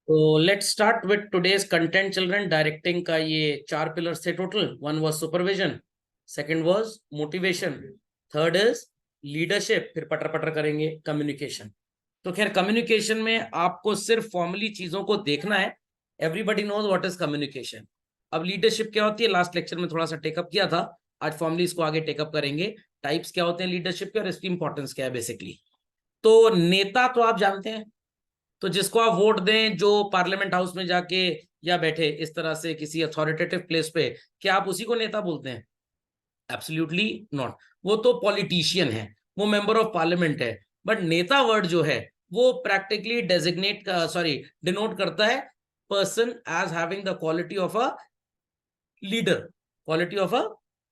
तो let's start with today's content children. Directing का ये 4 पिलर्स थे total. One was supervision, second was motivation, third is leadership, फिर पटर पटर करेंगे कम्युनिकेशन। तो खैर कम्युनिकेशन में आपको सिर्फ फॉर्मली चीजों को देखना है। Everybody knows what is communication. अब लीडरशिप क्या होती है लास्ट लेक्चर में थोड़ा सा टेकअप किया था, आज फॉर्मली इसको आगे टेकअप करेंगे। टाइप्स क्या होते हैं लीडरशिप के और इसकी इंपॉर्टेंस क्या है बेसिकली। तो नेता तो आप जानते हैं, तो जिसको आप वोट दें, जो पार्लियामेंट हाउस में जाके या बैठे इस तरह से किसी अथॉरिटेटिव प्लेस पे, क्या आप उसी को नेता बोलते हैं? Absolutely not. वो तो पॉलिटिशियन है, वो मेंबर ऑफ पार्लियामेंट है। बट नेता वर्ड जो है वो प्रैक्टिकली डेजिग्नेट सॉरी डिनोट करता है person as having the quality of a leader, quality of a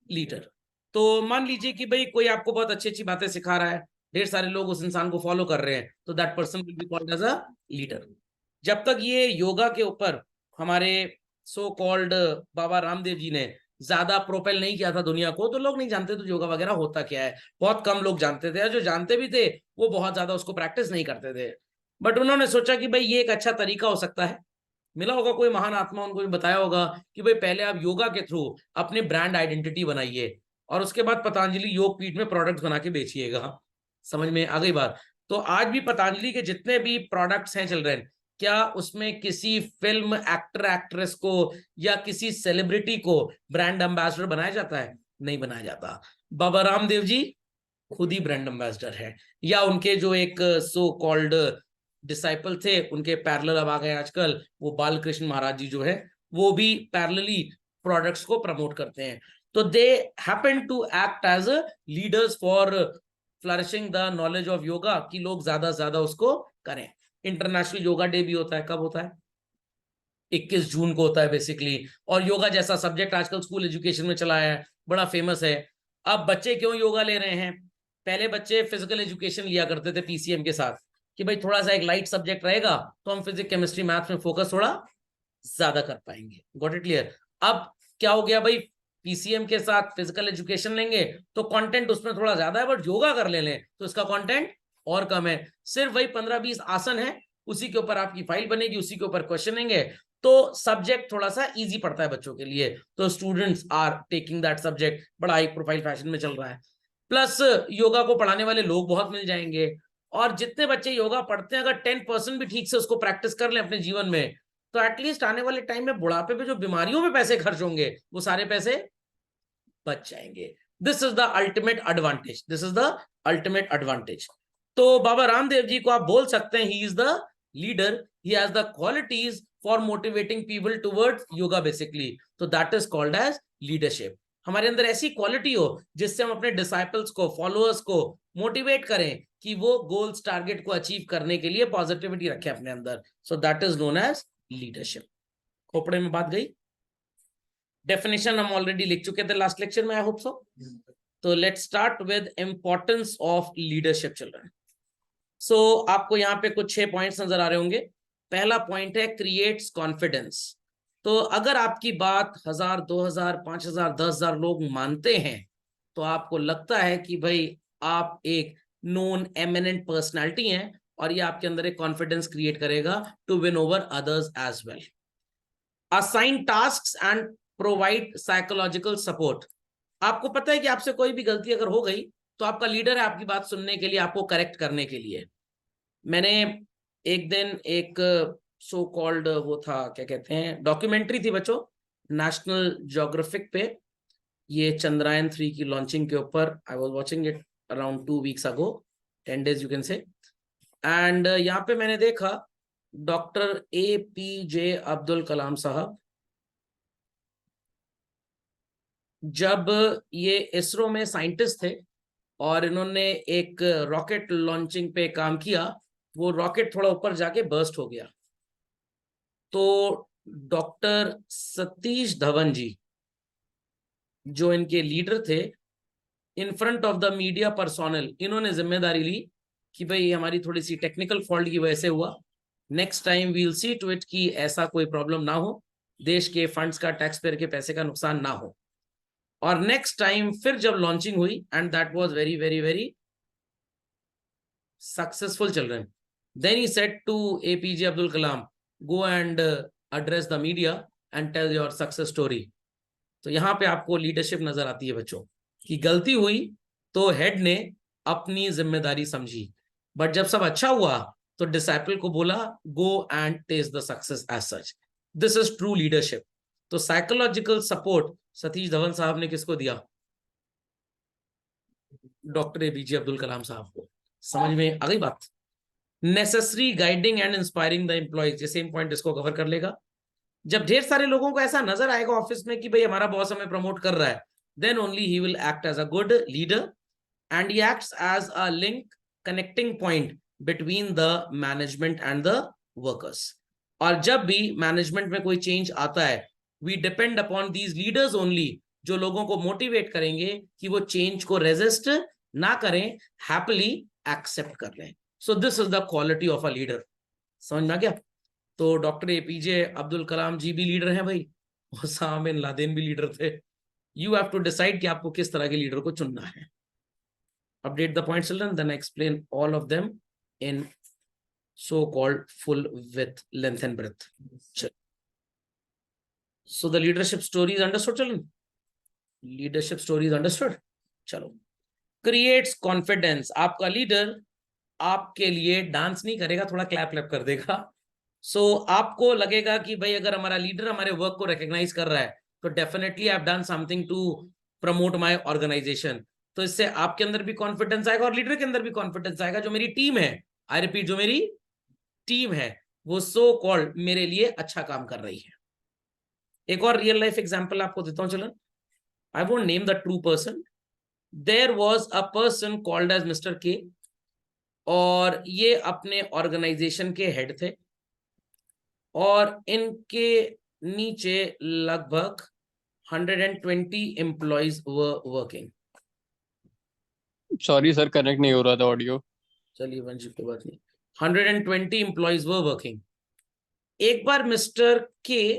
leader. तो मान लीजिए कि भाई कोई आपको बहुत अच्छी अच्छी बातें सिखा रहा है, ढेर सारे लोग उस इंसान को फॉलो कर रहे हैं, तो that person will be called as a leader. जब तक ये योगा के ऊपर हमारे सो कॉल्ड बाबा रामदेव जी ने ज्यादा प्रोपेल नहीं किया था दुनिया को, तो लोग नहीं जानते तो योगा वगैरह होता क्या है। बहुत कम लोग जानते थे, और जो जानते भी थे वो बहुत ज्यादा उसको प्रैक्टिस नहीं करते थे। बट उन्होंने सोचा कि भाई ये एक अच्छा तरीका हो सकता है। मिला होगा कोई महान आत्मा, उनको भी बताया होगा कि भाई पहले आप योगा के थ्रू अपने ब्रांड आइडेंटिटी बनाइए, और उसके बाद पतंजलि योग पीठ में प्रोडक्ट्स बना के बेचिएगा। समझ में आ गई बात? तो आज भी पतंजलि के जितने भी प्रोडक्ट्स हैं चिल्ड्रन, क्या उसमें किसी फिल्म एक्टर एक्ट्रेस को या किसी सेलिब्रिटी को ब्रांड एम्बेसडर बनाया जाता है? नहीं बनाया जाता। बाबा रामदेव जी खुद ही ब्रांड एम्बेसडर है, या उनके जो एक सो कॉल्ड डिसाइपल थे, उनके पैरेलल अब आ गए आजकल, वो बालकृष्ण महाराज जी जो है, वो भी पैरेलली प्रोडक्ट्स को प्रमोट करते हैं। तो they happen to act as leaders for flourishing the knowledge of yoga, कि लोग ज्यादा से ज्यादा उसको करें। इंटरनेशनल योगा डे भी होता है, कब होता है? 21 जून को होता है बेसिकली। और योगा जैसा सब्जेक्ट आजकल स्कूल एजुकेशन में चला है, बड़ा फेमस है। अब बच्चे क्यों योगा ले रहे हैं? पहले बच्चे फिजिकल एजुकेशन लिया करते थे पीसीएम के साथ, कि भाई थोड़ा सा एक लाइट सब्जेक्ट रहेगा तो हम फिजिक्स केमिस्ट्री मैथ्स में फोकस थोड़ा ज्यादा कर पाएंगे। Got it clear? अब क्या हो गया भाई, पीसीएम के साथ फिजिकल एजुकेशन लेंगे तो कंटेंट उसमें थोड़ा ज्यादा है, बट योगा कर लें तो इसका कंटेंट और कम है। सिर्फ वही 15-20 आसन है, उसी के ऊपर आपकी फाइल बनेगी, उसी के ऊपर क्वेश्चन लेंगे, तो सब्जेक्ट थोड़ा सा इजी पड़ता है बच्चों के लिए। तो students are taking that subject, बड़ा हाई प्रोफाइल फैशन में चल रहा है। प्लस योगा को पढ़ाने वाले लोग बहुत मिल जाएंगे। और जितने बच्चे योगा पढ़ते हैं, अगर 10% भी ठीक से उसको प्रैक्टिस कर लें अपने जीवन में, तो एटलीस्ट आने वाले टाइम में बुढ़ापे पे जो बीमारियों में पैसे खर्च होंगे, वो सारे पैसे बच जाएंगे। This is the ultimate advantage, this is the ultimate advantage. तो बाबा रामदेव जी को आप बोल सकते हैं he is the leader, he has the qualities for motivating people towards yoga basically. तो that is called as leadership. हमारे अंदर ऐसी क्वालिटी हो जिससे हम अपने डिसाइपल्स को, फॉलोअर्स को मोटिवेट करें कि वो गोल्स टारगेट को अचीव करने के लिए पॉजिटिविटी रखें अपने अंदर। So that is known as leadership. खोपड़े में बात गई? डेफिनेशन हम ऑलरेडी लिख चुके थे लास्ट लेक्चर में, आई होप सो। तो let's start with importance of leadership children. So आपको यहाँ पे कुछ 6 पॉइंट्स नजर आ रहे होंगे। पहला पॉइंट है क्रिएट्स कॉन्फिडेंस। तो अगर आपकी बात 1000, 2000, 5000, 10,000 लोग मानते हैं, तो आपको लगता है कि भाई आप एक नोन एमिनेंट पर्सनैलिटी हैं, और ये आपके अंदर एक कॉन्फिडेंस क्रिएट करेगा to win over others as well. Assign tasks and provide psychological support. आपको पता है कि आपसे कोई भी गलती अगर हो गई, तो आपका लीडर है आपकी बात सुनने के लिए, आपको करेक्ट करने के लिए। मैंने एक दिन एक सो कॉल्ड वो था, क्या कहते हैं, डॉक्यूमेंट्री थी बच्चों, नेशनल ज्योग्राफिक पे, ये चंद्रयान 3 की लॉन्चिंग के ऊपर। I was watching it around 2 weeks ago, 10 days you can say. And यहाँ पे मैंने देखा डॉक्टर APJ अब्दुल कलाम साहब, जब ये इसरो में साइंटिस्ट थे और इन्होंने एक रॉकेट लॉन्चिंग पे काम किया, वो रॉकेट थोड़ा ऊपर जाके बर्स्ट हो गया। तो डॉक्टर सतीश धवन जी, जो इनके लीडर थे, in front of the media personnel, इन्होंने जिम्मेदारी ली कि भाई हमारी थोड़ी सी टेक्निकल फॉल्ट की वजह से हुआ, next time we'll see to it कि ऐसा कोई प्रॉब्लम ना हो, देश के फंड्स का, टैक्स पेयर के पैसे का नुकसान ना हो। और नेक्स्ट टाइम फिर जब लॉन्चिंग हुई, and that was very very very successful children, then he said to APJ Abdul Kalam go and address the media and tell your success story. तो यहाँ पे आपको लीडरशिप नजर आती है बच्चों कि गलती हुई तो हेड ने अपनी जिम्मेदारी समझी, बट जब सब अच्छा हुआ तो डिसाइपल को बोला go and taste the success as such. This is true leadership. तो साइकोलॉजिकल सपोर्ट सतीश धवन साहब ने किसको दिया? डॉक्टर एपीजे अब्दुल कलाम साहब को. समझ में आ गई बात? Necessary guiding and inspiring the employees, ये सेम पॉइंट इसको कवर कर लेगा. जब ढेर सारे लोगों को ऐसा नजर आएगा ऑफिस में कि भाई हमारा बॉस हमें प्रमोट कर रहा है, then only he will act as a good leader and he acts as a link connecting point between the management and the workers. और जब भी मैनेजमेंट में कोई चेंज आता है, we depend upon these leaders only, जो लोगों को मोटिवेट करेंगे कि वो चेंज को रेजिस्ट ना करें, हैप्पीली एक्सेप्ट कर लें. So this is the quality of a leader. समझ में आ गया? तो डॉक्टर एपीजे अब्दुल कलाम जी भी लीडर हैं भाई, ओसामा बिन लादेन भी लीडर थे. यू हैव टू डिसाइड कि आपको किस तरह के लीडर को चुनना है. Update the points children, then explain all of them in so called full with length and breath. So the leadership story is understood children? Leadership story is understood. चलो, creates confidence. आपका leader आपके लिए dance नहीं करेगा, थोड़ा clap clap कर देगा. सो आपको लगेगा कि भाई अगर हमारा लीडर हमारे वर्क को रिकॉग्नाइज कर रहा है तो definitely I have done something to promote my organisation. तो इससे आपके अंदर भी कॉन्फिडेंस आएगा और लीडर के अंदर भी कॉन्फिडेंस आएगा. जो मेरी टीम है, आई रिपीट, जो मेरी टीम है वो सो कॉल्ड मेरे लिए अच्छा काम कर रही है. एक और रियल लाइफ एग्जांपल आपको देता हूं चलन. I won't name the true person. There was a person called as mister K, और ये अपने ऑर्गेनाइजेशन के हेड थे और इनके नीचे लगभग 120 employees working. Sorry sir, connect नहीं हो रहा था ऑडियो. चलिए वंशिक कोई बात नहीं. 120 एम्प्लॉइज वर्किंग. एक बार मिस्टर के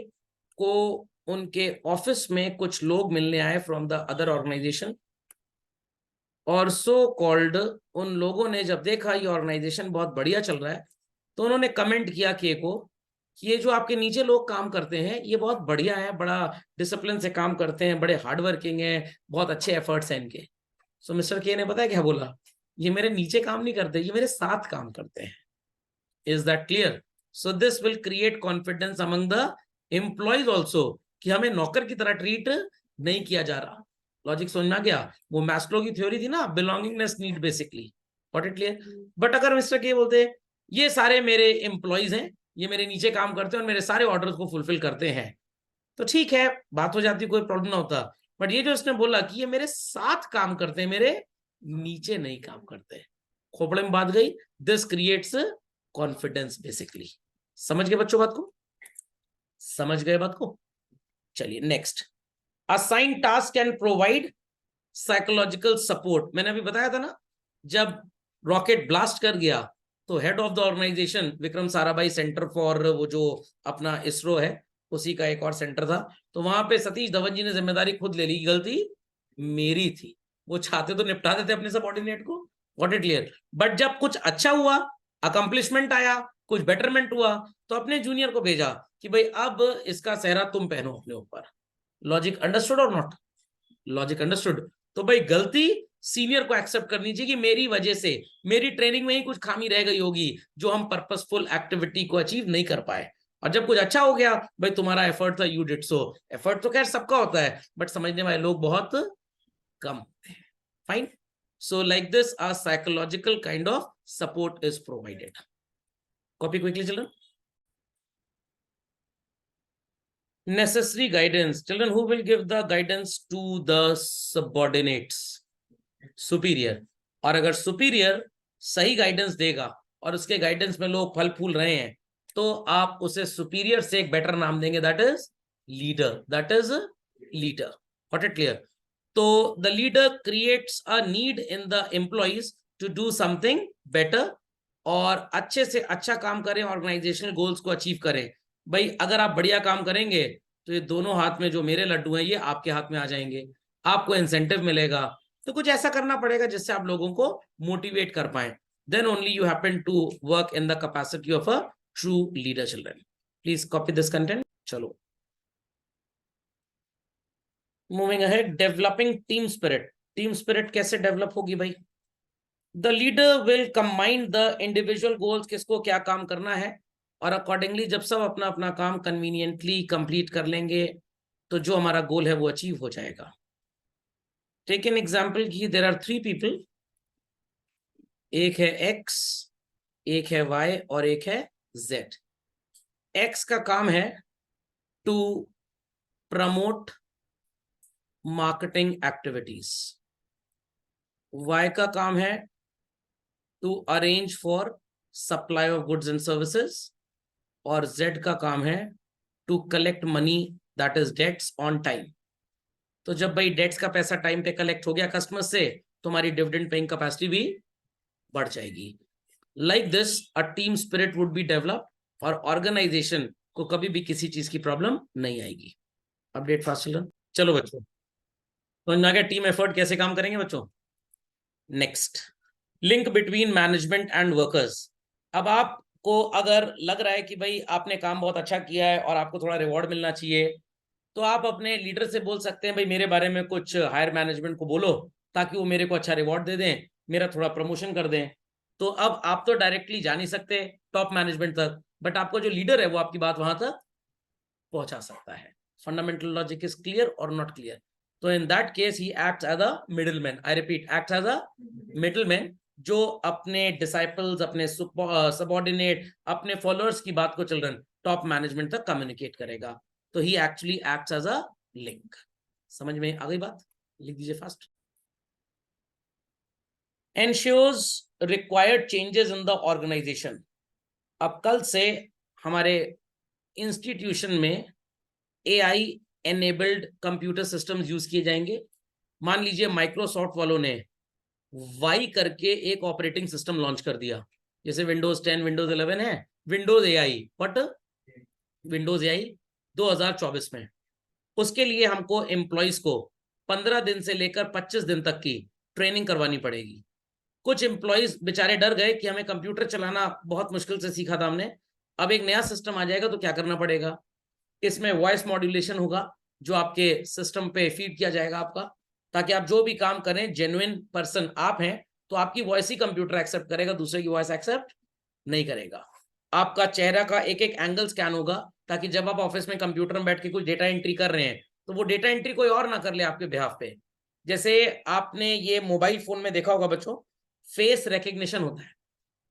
को उनके ऑफिस में कुछ लोग मिलने आए फ्रॉम द अदर ऑर्गेनाइजेशन, और सो कॉल्ड उन लोगों ने जब देखा ये ऑर्गेनाइजेशन बहुत बढ़िया चल रहा है, तो उन्होंने कमेंट किया के को कि ये जो आपके नीचे लोग काम करते हैं ये बहुत बढ़िया है, बड़ा डिसिप्लिन से काम करते हैं, बड़े हार्ड वर्किंग है, बहुत अच्छे एफर्ट्स हैं इनके. सो मिस्टर के ने पता है क्या बोला? ये मेरे नीचे काम नहीं करते, ये मेरे साथ काम करते हैं. Is that clear? So this will create confidence among the employees also कि हमें नौकर की तरह ट्रीट नहीं किया जा रहा. लॉजिक समझ में आ गया? वो मैस्लो की थ्योरी थी ना, belongingness need basically. Got it clear? But अगर मिस्टर के बोलते ये सारे मेरे एम्प्लॉयज हैं, ये मेरे नीचे काम करते हैं और मेरे सारे ऑर्डर्स को फुलफिल करते हैं, तो ठीक है, बात हो जाती, कोई प्रॉब्लम ना होता. बट ये जो उसने बोला कि ये मेरे साथ काम करते हैं, मेरे नीचे नहीं काम करते, खोपड़े में बात गई. This creates confidence basically. समझ गए बच्चों बात को? समझ गए बात को? चलिए next. Assign task and provide psychological support. मैंने अभी बताया था ना, जब रॉकेट ब्लास्ट कर गया तो head of the organisation Vikram Sarabhai centre for वो जो अपना इसरो है उसी का एक और सेंटर था, तो वहां पे सतीश धवन जी ने जिम्मेदारी खुद ले ली, गलती मेरी थी. वो चाहते तो निपटा देते अपने सबऑर्डिनेट को. What it clear? बट जब कुछ अच्छा हुआ, अकम्प्लिशमेंट आया, कुछ बेटरमेंट हुआ, तो अपने जूनियर को भेजा कि भाई अब इसका सेहरा तुम पहनो अपने ऊपर. लॉजिक अंडरस्टूड और नॉट? Logic understood. तो भाई गलती सीनियर को एक्सेप्ट करनी चाहिए कि मेरी वजह से, मेरी ट्रेनिंग में ही कुछ खामी रह गई होगी जो हम पर्पसफुल एक्टिविटी को अचीव नहीं कर पाए. और जब कुछ अच्छा हो गया, भाई तुम्हारा एफर्ट था, यू डिड सो. एफर्ट तो खैर सबका होता है, बट समझने वाले लोग बहुत कम होते हैं. Fine. So like this a psychological kind of support is provided. Copy quickly children. Necessary guidance. Children, who will give the guidance to the subordinates? Superior. और अगर superior सही गाइडेंस देगा और उसके गाइडेंस में लोग फल फूल रहे हैं, तो आप उसे superior से एक बेटर नाम देंगे, that is leader. That is leader. Got it clear? तो the leader creates a need in the employees to do something better और अच्छे से अच्छा काम करें, ऑर्गेनाइजेशनल गोल्स को अचीव करें. भाई अगर आप बढ़िया काम करेंगे तो ये दोनों हाथ में जो मेरे लड्डू हैं ये आपके हाथ में आ जाएंगे, आपको इंसेंटिव मिलेगा. तो कुछ ऐसा करना पड़ेगा जिससे आप लोगों को मोटिवेट कर पाए. Then only you happen to work in the capacity of a true leader children. Please copy this content. चलो moving ahead, developing team spirit. Team spirit कैसे डेवलप होगी भाई? The leader will combine the individual goals, किसको क्या काम करना है, और अकॉर्डिंगली जब सब अपना अपना काम कन्वीनियंटली कंप्लीट कर लेंगे तो जो हमारा गोल है वो अचीव हो जाएगा। टेक एन एग्जाम्पल की देयर आर 3 पीपल, एक है एक्स, एक है वाई और एक है जेड। एक्स का काम है to promote marketing activities, Y का काम है to arrange for supply of goods and services, और जेड का काम है to collect money that is debts on time. तो जब भाई डेट्स का पैसा टाइम पे कलेक्ट हो गया कस्टमर से, तो हमारी डिविडेंड पेइंग कैपेसिटी भी बढ़ जाएगी। Like this a team spirit would be develop, और ऑर्गेनाइजेशन को कभी भी किसी चीज की प्रॉब्लम नहीं आएगी। Update fast children. चलो बच्चों, तो आ गया टीम एफर्ट कैसे काम करेंगे बच्चों। Next, link between management and workers. अब आपको अगर लग रहा है कि भाई आपने काम बहुत अच्छा किया है और आपको थोड़ा रिवॉर्ड मिलना चाहिए, तो आप अपने लीडर से बोल सकते हैं भाई मेरे बारे में कुछ हायर मैनेजमेंट को बोलो ताकि वो मेरे को अच्छा रिवॉर्ड दे दें, मेरा थोड़ा प्रमोशन कर दें। तो अब आप तो डायरेक्टली जा नहीं सकते टॉप मैनेजमेंट तक, बट आपको जो लीडर है वो आपकी बात वहां तक पहुंचा सकता है। फंडामेंटल लॉजिक इज क्लियर और नॉट क्लियर? तो in that case he acts as a middleman. I repeat, acts as a middleman, जो अपने डिसाइपल्स, अपने सबऑर्डिनेट, अपने फॉलोअर्स की बात को चिल्ड्रन टॉप मैनेजमेंट तक कम्युनिकेट करेगा। तो he actually acts as a link. समझ में आ गई बात? लिख दीजिए fast. Ensures required changes in the organisation. अब कल से हमारे इंस्टीट्यूशन में AI enabled computer systems use किए जाएंगे। मान लीजिए माइक्रोसॉफ्ट वालों ने वाई करके एक ऑपरेटिंग सिस्टम लॉन्च कर दिया, जैसे विंडोज 10, विंडोज 11 है, Windows AI, but Windows AI 2024 में। उसके लिए हमको एम्प्लॉइज को 15 दिन से लेकर 25 दिन तक की ट्रेनिंग करवानी पड़ेगी। कुछ एम्प्लॉइज बेचारे डर गए कि हमें कंप्यूटर चलाना बहुत मुश्किल से सीखा था हमने, अब एक नया सिस्टम आ जाएगा तो क्या करना पड़ेगा। इसमें वॉइस मॉड्यूलेशन होगा जो आपके सिस्टम पे फीड किया जाएगा आपका, ताकि आप जो भी काम करें, जेन्युइन पर्सन आप हैं तो आपकी वॉइस ही कंप्यूटर एक्सेप्ट करेगा, दूसरे की वॉइस एक्सेप्ट नहीं करेगा। आपका चेहरा का एक एक एंगल स्कैन होगा, ताकि जब आप ऑफिस में कंप्यूटर में बैठ के कुछ डेटा एंट्री कर रहे हैं तो वो डेटा एंट्री कोई और ना कर ले आपके बिहाफ पे। जैसे आपने ये मोबाइल फोन में देखा होगा बच्चों, फेस रिकग्निशन होता है,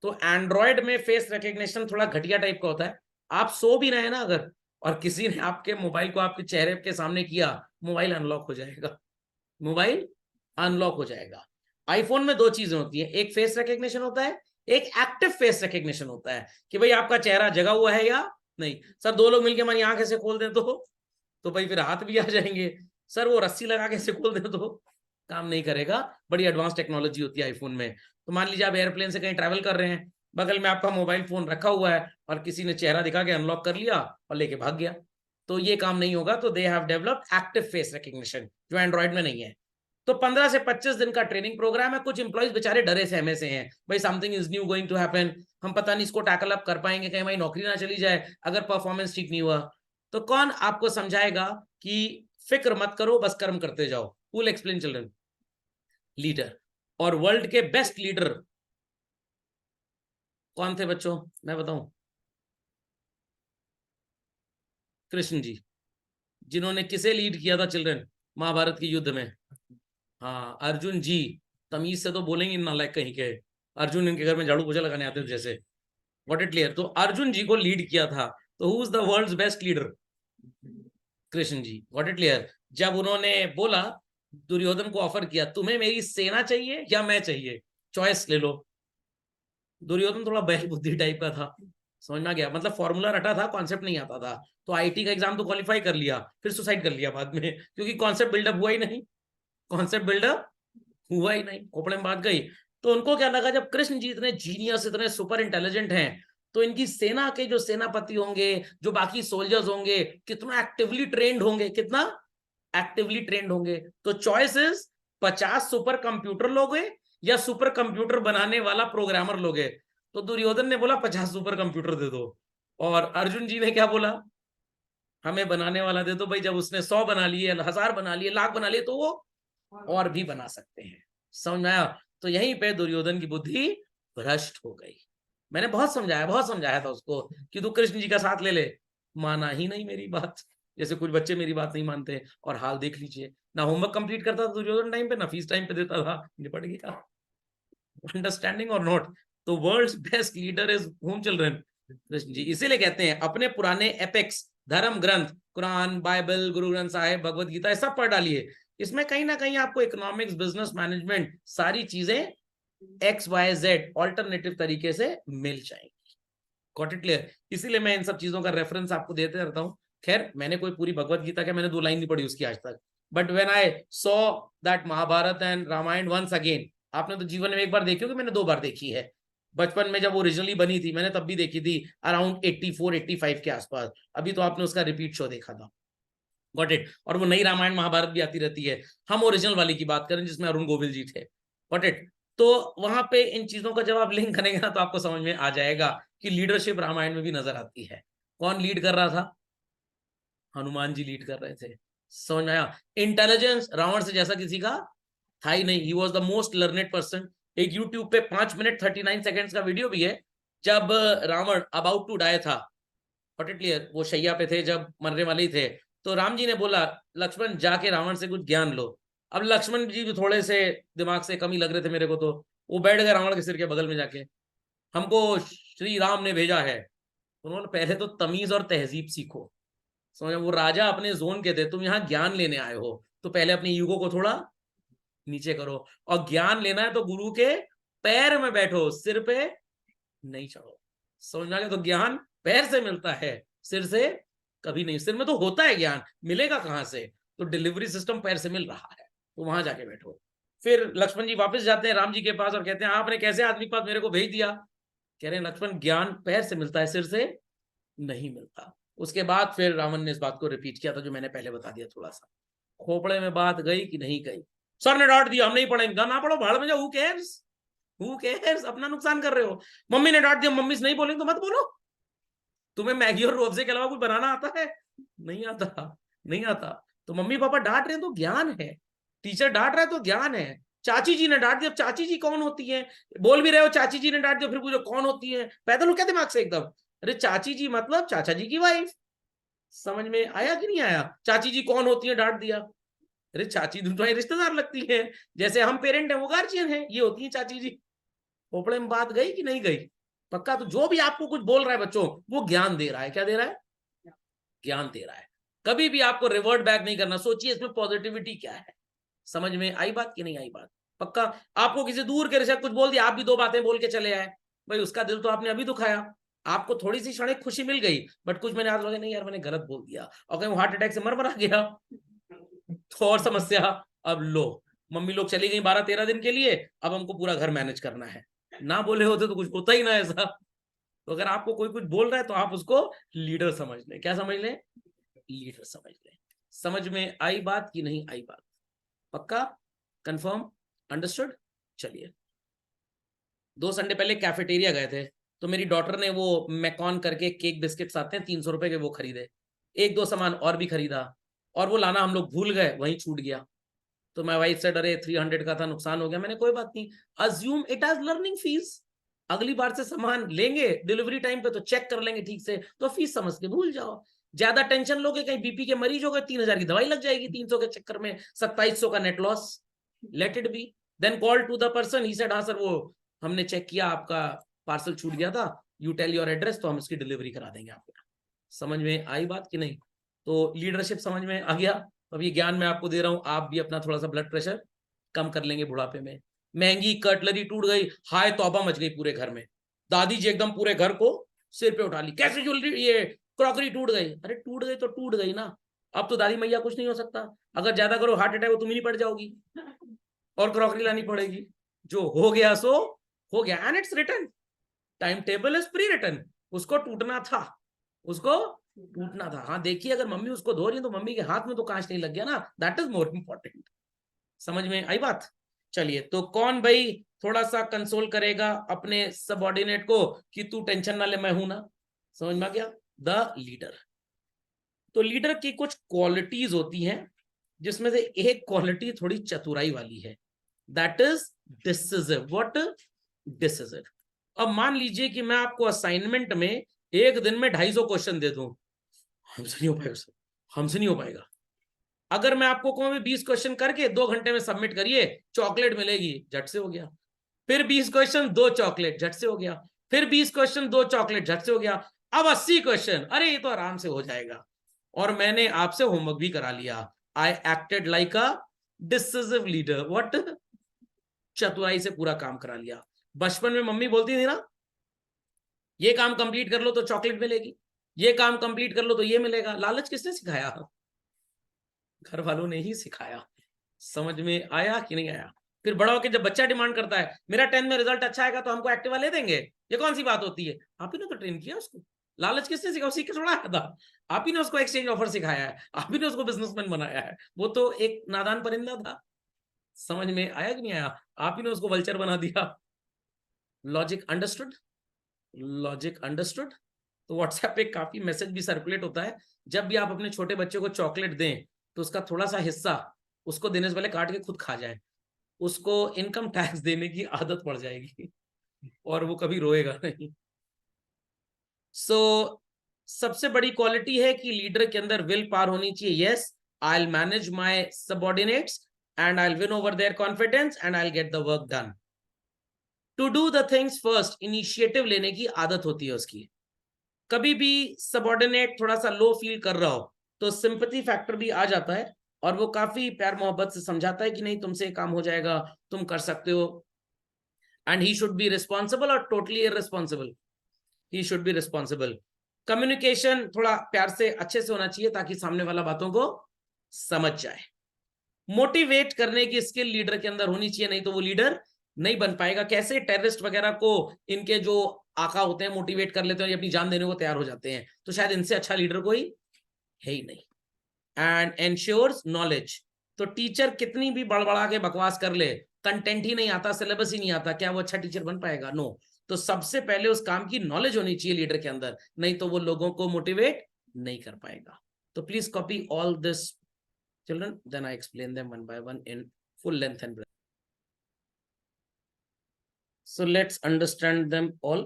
तो एंड्रॉयड में फेस रिकग्निशन थोड़ा घटिया टाइप का होता है। आप सो भी रहे हैं ना अगर, और किसी ने आपके मोबाइल को आपके चेहरे के सामने किया, मोबाइल अनलॉक हो जाएगा, मोबाइल अनलॉक हो जाएगा। आईफोन में 2 चीजें होती है, एक फेस रिकग्निशन होता है, एक एक्टिव फेस रिकग्निशन होता है कि भाई आपका चेहरा जगा हुआ है या नहीं। सर 2 लोग मिलकर हमारी आंख ऐसे खोल दें तो भाई फिर हाथ भी आ जाएंगे। सर वो रस्सी लगा के ऐसे खोल दें तो काम नहीं करेगा। बड़ी एडवांस टेक्नोलॉजी होती है आईफोन में। तो मान लीजिए आप एयरप्लेन से कहीं ट्रैवल कर रहे हैं, बगल में आपका मोबाइल फोन रखा हुआ है और किसी ने चेहरा दिखा के अनलॉक कर लिया और लेके भाग गया, तो ये काम नहीं होगा। तो they have developed active face recognition, जो एंड्रॉइड में नहीं है। तो 15 से 25 दिन का ट्रेनिंग प्रोग्राम है। कुछ इंप्लॉइज बेचारे डरे सहमे से हैं, भाई something is new going to happen, हम पता नहीं इसको टैकल अप कर पाएंगे, कहीं हमारी नौकरी ना चली जाए अगर परफॉर्मेंस ठीक नहीं हुआ। तो कौन आपको समझाएगा कि फिक्र मत करो, बस कर्म करते जाओ। Who will explain children? Leader. और वर्ल्ड के बेस्ट लीडर कौन थे बच्चों, मैं बताऊं? कृष्ण जी, जिन्होंने किसे लीड किया था चिल्ड्रन महाभारत के युद्ध में? हाँ, अर्जुन जी। तमीज से तो बोलेंगे नालायक कहीं के, अर्जुन इनके घर में झाड़ू पोछा लगाने आते थे जैसे। What it clear? तो अर्जुन जी को लीड किया था, तो who is the world's best leader? Krishna ji. What it clear? जब उन्होंने बोला, दुर्योधन को ऑफर किया, तुम्हें मेरी सेना चाहिए या मैं चाहिए, चॉइस ले लो। दुर्योधन थोड़ा बैल बुद्धि टाइप का था, समझ में आ गया, मतलब फॉर्मूला रटा था, कॉन्सेप्ट नहीं आता था। तो आईटी का एग्जाम तो क्वालिफाई कर लिया, फिर सुसाइड कर लिया बाद में, क्योंकि कॉन्सेप्ट बिल्डअप हुआ ही नहीं, कॉन्सेप्ट बिल्डअप हुआ ही नहीं, खोपड़े में बात गई। तो उनको क्या लगा, जब कृष्ण जी इतने जीनियस, इतने सुपर इंटेलिजेंट हैं, तो इनकी सेना के जो सेनापति होंगे, जो बाकी सोल्जर्स होंगे, कितना एक्टिवली ट्रेंड होंगे, कितना एक्टिवली ट्रेंड होंगे। तो चॉइस इज 50 सुपर कंप्यूटर लोगे या सुपर कंप्यूटर बनाने वाला प्रोग्रामर लोगे। तो दुर्योधन ने बोला 50 सुपर कंप्यूटर दे दो। और अर्जुन जी ने क्या बोला, हमें बनाने वाला दे दो भाई। जब उसने 100 बना लिए, 1000 बना लिए, लाख बना लिए, तो वो और भी बना सकते हैं। समझ में आया? तो यहीं पे दुर्योधन की बुद्धि भ्रष्ट हो गई। मैंने बहुत समझाया था उसको कि तू कृष्ण जी का साथ ले ले, माना ही नहीं मेरी बात। जैसे कुछ बच्चे मेरी बात नहीं मानते, और हाल देख लीजिए, ना होमवर्क कंप्लीट करता था दुर्योधन टाइम पे, ना फीस टाइम पे देता था। निपट गया। अंडरस्टैंडिंग और नॉट। तो world's best leader is whom children, Krishna ji. इसीलिए कहते हैं अपने पुराने एपेक्स धर्म ग्रंथ, कुरान, बाइबल, गुरु ग्रंथ साहिब, भगवत गीता, ये सब पढ़ डालिए। इसमें कहीं ना कहीं आपको इकोनॉमिक्स, बिजनेस मैनेजमेंट, सारी चीजें XYZ ऑल्टरनेटिव तरीके से मिल जाएंगी। Got it clear? इसीलिए मैं इन सब चीजों का रेफरेंस आपको देते रहता हूँ। खैर, मैंने कोई पूरी भगवत गीता क्या, मैंने 2 लाइन नहीं पढ़ी उसकी आज तक। But when I saw that Mahabharata and Ramayana once again, आपने तो जीवन में एक बार देखी होगी, मैंने 2 बार देखी है। बचपन में जब ओरिजिनली बनी थी, मैंने तब भी देखी थी अराउंड 84-85 के आसपास। अभी तो आपने उसका रिपीट शो देखा था। Got it? और वो नई रामायण महाभारत भी आती रहती है। हम ओरिजिनल वाली की बात करें जिसमें अरुण गोविल जी थे। Got it? तो वहां पे इन चीजों का जब आप लिंक करेंगे ना, तो आपको समझ में आ जाएगा कि लीडरशिप रामायण में भी नजर आती है। कौन लीड कर रहा था? हनुमान जी लीड कर रहे थे। समझ में आया? इंटेलिजेंस रावण से जैसा किसी का था ही नहीं। He was the most learned person. एक यूट्यूब पे 5 मिनट 39 सेकेंड्स का वीडियो भी है, जब रावण अबाउट टू डाई था, क्लियर, वो शैया पे थे, जब मरने वाले ही थे, तो राम जी ने बोला लक्ष्मण जाके रावण से कुछ ज्ञान लो। अब लक्ष्मण जी भी थोड़े से दिमाग से कम ही लग रहे थे मेरे को, तो वो बैठ गए रावण के सिर के बगल में जाके, हमको श्री राम ने भेजा है। उन्होंने पहले तो तमीज और तहजीब सीखो। समझो, वो राजा अपने जोन के थे, तुम यहाँ ज्ञान लेने आए हो, तो पहले अपनी ईगो को थोड़ा नीचे करो। और ज्ञान लेना है तो गुरु के पैर में बैठो, सिर पे नहीं चढ़ो। समझ में आ गया? तो ज्ञान पैर से मिलता है, सिर से कभी नहीं। सिर में तो होता है ज्ञान, मिलेगा कहां से? तो डिलीवरी सिस्टम पैर से मिल रहा है, तो वहां जाके बैठो। फिर लक्ष्मण जी वापस जाते हैं राम जी के पास और कहते हैं आपने कैसे आदमी के पास मेरे को भेज दिया? कह रहे हैं लक्ष्मण ज्ञान पैर से मिलता है, सिर से नहीं मिलता। उसके बाद फिर रावण ने इस बात को रिपीट किया था जो मैंने पहले बता दिया थोड़ा सा। खोपड़े में बात गई कि नहीं गई? सर ने डांट दिया हम नहीं पढ़ेंगे, ना पढ़ो, भाड़ में जाओ, हु केयर्स, हु केयर्स, अपना नुकसान कर रहे हो। मम्मी ने डांट दिया, मम्मी से नहीं बोलेंगे तो मत बोलो। तुम्हें मैगी और रोअफ़ज़े के अलावा कुछ बनाना आता है? नहीं आता, नहीं आता। तो मम्मी पापा डांट रहे हैं तो ज्ञान है, टीचर डांट रहा है तो ज्ञान है। चाची जी ने डांट दिया, चाची जी कौन होती है? बोल भी रहे हो चाची जी ने डांट दिया, फिर पूछो कौन होती है? पैदल हो क्या दिमाग से एकदम? अरे चाची जी मतलब चाचा जी की वाइफ। समझ में आया कि नहीं आया? चाची जी कौन होती है, डांट दिया। अरे चाची तुम्हारी रिश्तेदार लगती है, जैसे हम पेरेंट हैं वो गार्जियन है, ये होती है चाची जी। खोपड़े में बात गई कि नहीं गई? पक्का? तो जो भी आपको कुछ बोल रहा है बच्चों, वो ज्ञान दे रहा है। क्या दे रहा है? ज्ञान दे रहा है। कभी भी आपको रिवर्ट बैक नहीं करना, सोचिए इसमें पॉजिटिविटी क्या है। समझ में आई बात कि नहीं आई बात? पक्का? आपको किसी दूर के रिश्ते कुछ बोल दिया, आप भी 2 बातें बोल के चले आए, भाई उसका दिल तो आपने अभी दुखाया। आपको थोड़ी सी क्षणिक खुशी मिल गई, बट कुछ महीने बाद लगे नहीं यार मैंने गलत बोल दिया, और कहीं वो हार्ट अटैक से मर गया तो और समस्या। अब लो, मम्मी लोग चली गई 12-13 दिन के लिए, अब हमको पूरा घर मैनेज करना है। ना बोले होते तो कुछ होता ही ना ऐसा। तो अगर आपको कोई कुछ बोल रहा है तो आप उसको लीडर समझ लें। क्या समझ लें? लीडर समझ लें। समझ में आई बात कि नहीं आई बात? पक्का? कंफर्म? अंडरस्टूड? चलिए, 2 संडे पहले कैफेटेरिया गए थे, तो मेरी डॉटर ने वो मैकॉन करके केक बिस्किट्स आते हैं 300 रुपए के, वो खरीदे। 1-2 सामान और भी खरीदा, और वो लाना हम लोग भूल गए, वहीं छूट गया। तो मैं वाइफ से डरे 300 का था, नुकसान हो गया। मैंने कोई बात नहीं, assume it as learning fees. अगली बार से सामान लेंगे डिलीवरी टाइम पे तो चेक कर लेंगे ठीक से, तो फीस समझ के भूल जाओ। ज्यादा टेंशन लोगे, कहीं बीपी के मरीज हो गए, 3000 की दवाई लग जाएगी 300 के चक्कर में, 2700 का net loss. Let it be. Then call to the person, he said हाँ सर वो हमने चेक किया, आपका पार्सल छूट गया था, यू टेल योर एड्रेस, तो हम इसकी डिलीवरी करा देंगे आपको। समझ में आई बात कि नहीं? तो लीडरशिप समझ में आ गया। अब ये ज्ञान मैं आपको दे रहा हूं, आप भी अपना थोड़ा सा ब्लड प्रेशर कम कर लेंगे बुढ़ापे में। महंगी कटलरी टूट गई, हाय तौबा मच गई पूरे घर में। दादी जी एकदम पूरे घर को सिर पे उठा ली, कैसे ज्वेलरी ये क्रॉकरी टूट गई? अरे टूट गई तो टूट गई ना, अब तो दादी मैया कुछ नहीं हो सकता। अगर ज्यादा करो हार्ट अटैक, तुम ही नहीं पड़ जाओगी और क्रॉकरी लानी पड़ेगी। जो हो गया सो हो गया, and it's written, time table is pre written. उसको टूटना था, उसको टूटना था। हाँ देखिए, अगर मम्मी उसको धो रही है तो मम्मी के हाथ में तो कांच नहीं लग गया ना, दैट इज मोर इंपॉर्टेंट। समझ में आई बात? चलिए, तो कौन भाई थोड़ा सा कंसोल करेगा अपने सबऑर्डिनेट को कि तू टेंशन ना ले, मैं हूं ना? समझ में आ गया? The leader. तो लीडर की कुछ क्वालिटीज होती हैं, जिसमें से एक क्वालिटी थोड़ी चतुराई वाली है, that is decisive. What? Decisive. अब मान लीजिए कि मैं आपको असाइनमेंट में एक दिन में 250 क्वेश्चन दे दूं, हमसे नहीं हो पाएगा सर, हमसे नहीं हो पाएगा। अगर मैं आपको कहूं 20 क्वेश्चन करके 2 घंटे में सबमिट करिए, चॉकलेट मिलेगी, झट से हो गया। फिर 20 क्वेश्चन 2 चॉकलेट, झट से हो गया। फिर 20 क्वेश्चन 2 चॉकलेट, झट से हो गया। अब 80 क्वेश्चन, अरे ये तो आराम से हो जाएगा। और मैंने आपसे होमवर्क भी करा लिया। I acted like a decisive leader. What? चतुराई से पूरा काम करा लिया। बचपन में मम्मी बोलती थी ना, ये काम कंप्लीट कर लो तो चॉकलेट मिलेगी, ये काम कंप्लीट कर लो तो ये मिलेगा। लालच किसने सिखाया? घर वालों ने ही सिखाया। समझ में आया कि नहीं आया? फिर बड़ा होकर जब बच्चा डिमांड करता है मेरा 10 में रिजल्ट अच्छा आएगा तो हमको एक्टिवा ले देंगे, ये कौन सी बात होती है? आप ही ने तो ट्रेन किया उसको। लालच किसने सिखाया? उसी के थोड़ा आया था। आप ही ने उसको एक्सचेंज ऑफर सिखाया है, आप ही ने उसको बिजनेसमैन बनाया है। वो तो एक नादान परिंदा था। समझ में आया कि नहीं आया? आप ही ने उसको वल्चर बना दिया। Logic understood? Logic understood? तो व्हाट्सएप पे काफी मैसेज भी सर्कुलेट होता है, जब भी आप अपने छोटे बच्चे को चॉकलेट दें तो उसका थोड़ा सा हिस्सा उसको देने से पहले काट के खुद खा जाए, उसको इनकम टैक्स देने की आदत पड़ जाएगी और वो कभी रोएगा नहीं। सो सबसे बड़ी क्वालिटी है कि लीडर के अंदर विल पावर होनी चाहिए। Yes, I will manage my subordinates and I will win over their confidence and I will get the work done. To do the things first, initiative लेने की आदत होती है उसकी। कभी भी सबऑर्डिनेट थोड़ा सा लो फील कर रहा हो तो सिंपैथी फैक्टर भी आ जाता है और वो काफी प्यार मोहब्बत से समझाता है कि नहीं तुमसे काम हो जाएगा, तुम कर सकते हो। And he should be responsible और totally irresponsible. He should be responsible. Communication थोड़ा प्यार से अच्छे से होना चाहिए ताकि सामने वाला बातों को समझ जाए। मोटिवेट करने की स्किल लीडर के अंदर होनी चाहिए, नहीं तो वो लीडर नहीं बन पाएगा। कैसे टेररिस्ट वगैरह को इनके जो आका होते हैं मोटिवेट कर लेते हैं, ये अपनी जान देने को तैयार हो जाते हैं, तो शायद इनसे अच्छा लीडर कोई है ही नहीं। And ensures knowledge. तो टीचर कितनी भी बड़बड़ा के बकवास कर ले, कंटेंट ही नहीं आता, सिलेबस ही नहीं आता, क्या वो अच्छा टीचर बन पाएगा? नो। तो सबसे पहले उस काम की नॉलेज होनी चाहिए लीडर के अंदर, नहीं तो वो लोगों को मोटिवेट नहीं कर पाएगा। तो please copy all this children, then I explain them one by one in full length and breadth. So let's understand them all.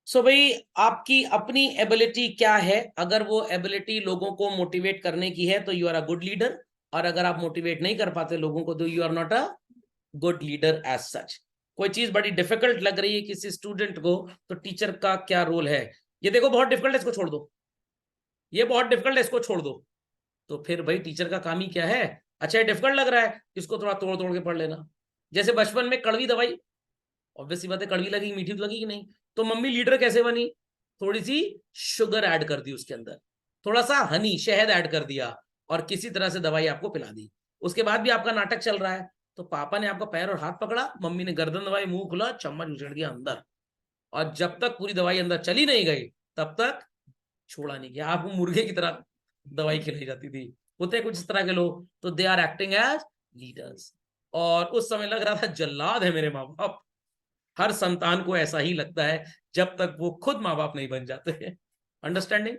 So भाई आपकी अपनी एबिलिटी क्या है? अगर वो एबिलिटी लोगों को मोटिवेट करने की है तो you are a good leader, और अगर आप मोटिवेट नहीं कर पाते लोगों को तो you are not a good leader as such. कोई चीज बड़ी डिफिकल्ट लग रही है किसी स्टूडेंट को, तो टीचर का क्या रोल है? ये देखो बहुत डिफिकल्ट है, इसको छोड़ दो, ये बहुत डिफिकल्ट है, इसको छोड़ दो। तो फिर भाई टीचर का काम ही क्या है? अच्छा ये डिफिकल्ट लग रहा है, इसको थोड़ा तोड़ तोड़ के पढ़ लेना। जैसे बचपन में कड़वी दवाई, ऑब्वियस सी बात है, कड़वी लगेगी, मीठी तो लगेगी नहीं। तो मम्मी लीडर कैसे बनी? थोड़ी सी शुगर ऐड कर दी उसके अंदर, थोड़ा सा हनी शहद ऐड कर दिया, और किसी तरह से दवाई आपको पिला दी। उसके बाद भी आपका नाटक चल रहा है, तो पापा ने आपका पैर और हाथ पकड़ा, मम्मी ने गर्दन दबाई, मुंह खुला, चम्मच उछड़ दिया अंदर, और जब तक पूरी दवाई अंदर चली नहीं गई तब तक छोड़ा नहीं गया। आपको मुर्गे की तरह दवाई खिलाई जाती थी। होते कुछ इस तरह के लोग, तो they are acting as leaders. और उस समय लग रहा था जल्लाद है मेरे माँ बाप। हर संतान को ऐसा ही लगता है जब तक वो खुद माँ बाप नहीं बन जाते हैं। अंडरस्टैंडिंग?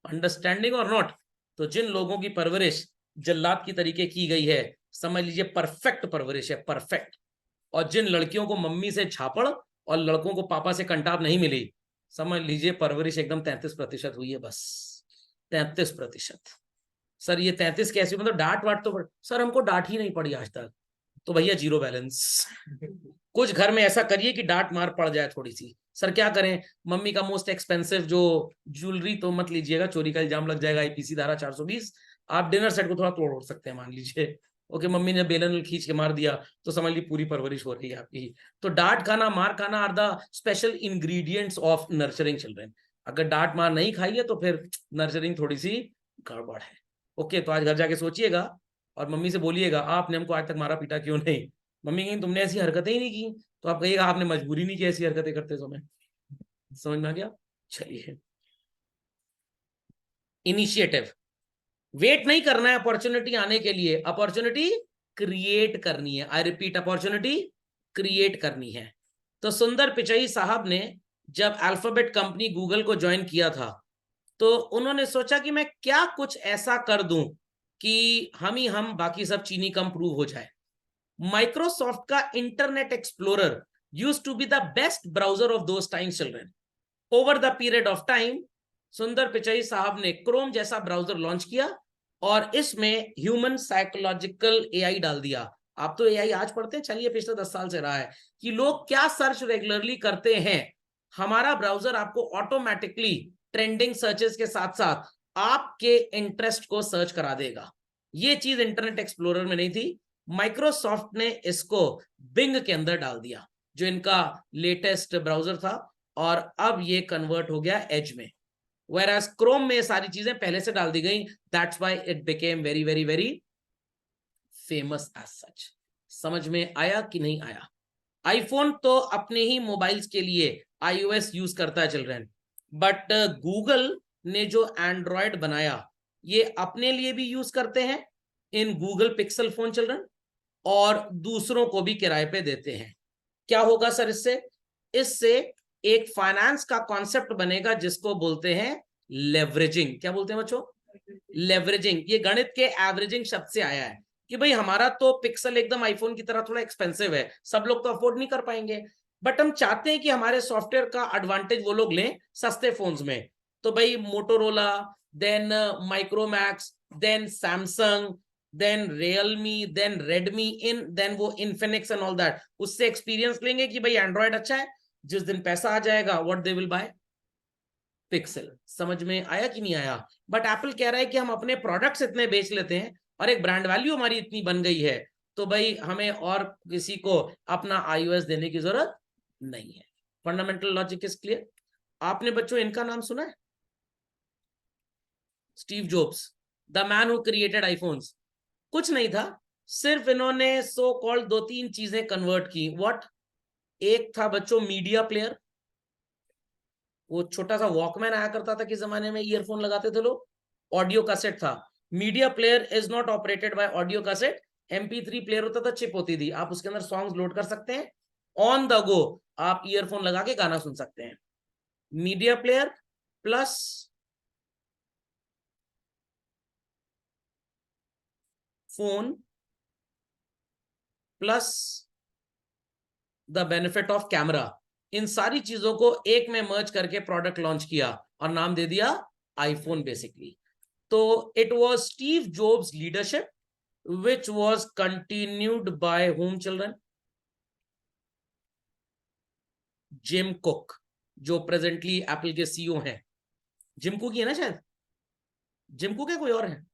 अंडरस्टैंडिंग और नॉट? तो जिन लोगों की परवरिश जल्लाद की तरीके की गई है, समझ लीजिए परफेक्ट परवरिश है, परफेक्ट। और जिन लड़कियों को मम्मी से झापड़ और लड़कों को पापा से कंटाप नहीं मिली, समझ लीजिए परवरिश एकदम 33% हुई है, बस 33%। सर ये 33 कैसे? मतलब डांट वाट तो सर हमको डांट ही नहीं पड़ी आज तक। तो भैया जीरो बैलेंस। कुछ घर में ऐसा करिए कि डांट मार पड़ जाए थोड़ी सी। सर क्या करें? मम्मी का मोस्ट एक्सपेंसिव जो ज्वेलरी तो मत लीजिएगा, चोरी का इल्जाम लग जाएगा, आईपीसी धारा 420। आप डिनर सेट को थोड़ा तोड़ सकते हैं मान लीजिए। ओके, मम्मी ने बेलन खींच के मार दिया तो समझ ली पूरी परवरिश हो रही है आपकी। तो डांट खाना मार खाना are the special ingredients of nurturing children. अगर डांट मार नहीं खाई है तो फिर नर्चरिंग थोड़ी सी गड़बड़ है। ओके, तो आज घर जाके सोचिएगा और मम्मी से बोलिएगा आपने हमको आज तक मारा पीटा क्यों नहीं। मम्मी कहेंगी तुमने ऐसी हरकतें ही नहीं की, तो आप कहिएगा आपने मजबूरी नहीं की ऐसी हरकतें करते समय। समझ में आ गया? चलिए, इनिशिएटिव। वेट नहीं करना है अपॉर्चुनिटी आने के लिए, अपॉर्चुनिटी क्रिएट करनी है। आई रिपीट, अपॉर्चुनिटी क्रिएट करनी है। तो सुंदर पिचई साहब ने जब अल्फाबेट कंपनी गूगल को ज्वाइन किया था, तो उन्होंने सोचा कि मैं क्या कुछ ऐसा कर दूं कि हम बाकी सब चीनी कम प्रूव हो जाए। माइक्रोसॉफ्ट का Internet Explorer used to be the best browser of those times children. Over the period of time Sundar Pichai साहब ने क्रोम जैसा ब्राउजर लॉन्च किया और इसमें ह्यूमन साइकोलॉजिकल एआई डाल दिया। आप तो एआई आज पढ़ते हैं, चलिए पिछले 10 साल से रहा है कि लोग क्या सर्च रेगुलरली करते हैं। हमारा ब्राउजर आपको ऑटोमेटिकली ट्रेंडिंग सर्चेस के साथ साथ आपके इंटरेस्ट को सर्च करा देगा। ये चीज इंटरनेट एक्सप्लोरर में नहीं थी। माइक्रोसॉफ्ट ने इसको बिंग के अंदर डाल दिया, जो इनका लेटेस्ट ब्राउजर था, और अब ये कन्वर्ट हो गया एज में। Whereas क्रोम में सारी चीजें पहले से डाल दी गई, that's why it became very very very famous as such. समझ में आया कि नहीं आया? आईफोन तो अपने ही मोबाइल्स के लिए iOS यूज करता है चिल्ड्रन, बट गूगल ने जो एंड्रॉयड बनाया ये अपने लिए भी यूज करते हैं in Google pixel phone children, और दूसरों को भी किराए पे देते हैं। क्या होगा सर इससे? इससे एक फाइनेंस का कॉन्सेप्ट बनेगा जिसको बोलते हैं लेवरेजिंग। क्या बोलते हैं बच्चों? लेवरेजिंग। ये गणित के एवरेजिंग शब्द से आया है कि भाई हमारा तो पिक्सल एकदम आईफोन की तरह थोड़ा एक्सपेंसिव है, सब लोग तो अफोर्ड नहीं कर पाएंगे, बट हम चाहते हैं कि हमारे सॉफ्टवेयर का एडवांटेज वो लोग लें सस्ते फोन्स में। तो भाई Motorola, then Micromax, then Samsung, then Realme, then Redmi इन, देन वो इन्फिनिक्स एंड ऑल दैट, उससे एक्सपीरियंस लेंगे कि भाई एंड्रॉयड अच्छा है। जिस दिन पैसा आ जाएगा what they will buy? Pixel. समझ में आया कि नहीं आया? बट एप्पल कह रहा है कि हम अपने प्रोडक्ट्स इतने बेच लेते हैं और एक ब्रांड वैल्यू हमारी इतनी बन गई है, तो भाई हमें और किसी को अपना iOS देने की जरूरत नहीं है। Fundamental logic is clear. आपने बच्चों इनका नाम सुना है? Steve jobs, the man who created iPhones. कुछ नहीं था, सिर्फ इन्होंने सो कॉल्ड 2-3 चीजें कन्वर्ट की। व्हाट? एक था बच्चों मीडिया प्लेयर, वो छोटा सा वॉकमैन आया करता था, किस जमाने में ईयरफोन लगाते थे लोग, ऑडियो कैसेट था। Media player is not operated by audio cassette, MP3 player होता था, चिप होती थी, आप उसके अंदर सॉन्ग्स लोड कर सकते हैं, ऑन द गो आप ईयरफोन लगा के गाना सुन सकते हैं। Media player plus phone plus the benefit of camera, इन सारी चीजों को एक में मर्ज करके प्रोडक्ट लॉन्च किया और नाम दे दिया आईफोन बेसिकली। तो it was Steve jobs leadership which was continued by whom children? Gym cook, जो प्रेजेंटली एप्पल के सीईओ हैं। जिम कुक ही है ना शायद? जिम कुक है कोई और है?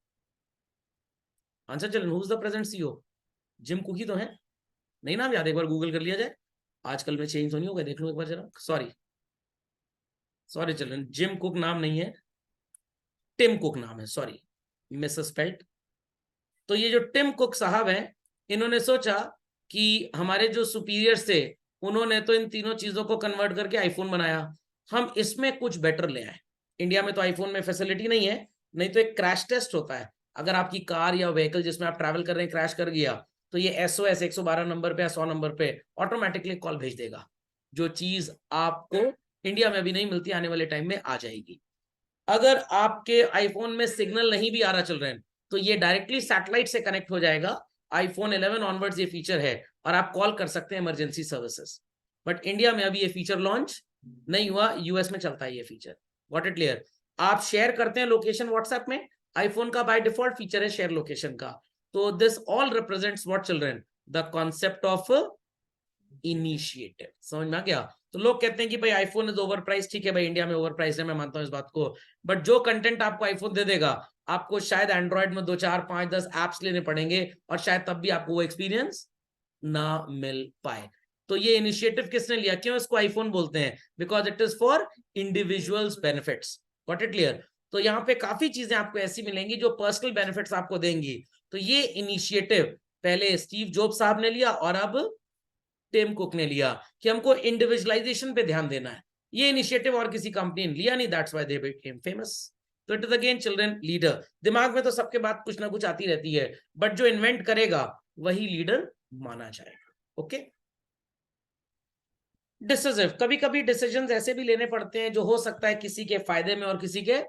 Answer children, who is the present CEO? Gym cook ही तो है। नहीं नाम याद? एक बार गूगल कर लिया जाए, आजकल में चेंज तो नहीं होगा, देख लो एक बार जरा। Sorry sorry children, gym cook नाम नहीं है, टिम कुक नाम है, सॉरी मिसस्पेल्ड। तो ये जो टिम कुक साहब हैं, इन्होंने सोचा कि हमारे जो सुपीरियर्स थे उन्होंने तो इन तीनों चीजों को कन्वर्ट करके आईफोन बनाया, हम इसमें कुछ बेटर ले आए। इंडिया में तो आईफोन में फैसिलिटी नहीं है, नहीं तो एक क्रैश टेस्ट होता है। अगर आपकी कार या व्हीकल जिसमें आप ट्रैवल कर रहे हैं क्रैश कर गया, तो ये SOS 112 नंबर पे या 100 नंबर पे ऑटोमेटिकली कॉल भेज देगा। जो चीज आपको इंडिया में अभी नहीं मिलती, आने वाले टाइम में आ जाएगी। अगर आपके आईफोन में सिग्नल नहीं भी आ रहा चल रहे हैं, तो ये डायरेक्टली सैटेलाइट से कनेक्ट हो जाएगा। आईफोन 11 ऑनवर्ड्स ये फीचर है और आप कॉल कर सकते हैं इमरजेंसी सर्विसेज। बट इंडिया में अभी ये फीचर लॉन्च नहीं हुआ, यूएस में चलता है ये फीचर। What it clear? आप शेयर करते हैं लोकेशन व्हाट्सएप में, आईफोन का बाय डिफॉल्ट फीचर है शेयर लोकेशन का। तो this all represents what children? The concept of initiative. समझ में आ गया? तो लोग कहते हैं कि भाई आईफोन इज ओवर प्राइस। ठीक है भाई, इंडिया में ओवर प्राइस है, मैं मानता हूं इस बात को, बट जो कंटेंट आपको आईफोन दे देगा, आपको शायद एंड्रॉइड में 2, 4, 5, 10 एप्स लेने पड़ेंगे और शायद तब भी आपको वो एक्सपीरियंस ना मिल पाए। तो ये इनिशिएटिव किसने लिया? क्यों इसको आईफोन बोलते हैं? Because it is for individuals benefits. Got it clear? तो यहाँ पे काफी चीजें आपको ऐसी मिलेंगी जो पर्सनल बेनिफिट्स आपको देंगी। तो ये इनिशिएटिव पहले स्टीव जॉब्स साहब ने लिया और अब टिम कुक ने लिया कि हमको इंडिविजुअलाइजेशन पे ध्यान देना है। ये इनिशिएटिव और किसी कंपनी ने लिया नहीं, that's why they became famous. तो it is again children leader. दिमाग में तो सबके बात कुछ ना कुछ आती रहती है, बट जो इन्वेंट करेगा वही लीडर माना जाएगा। ओके डिसिसिव, कभी कभी डिसीजंस ऐसे भी लेने पड़ते हैं जो हो सकता है किसी के फायदे में और किसी के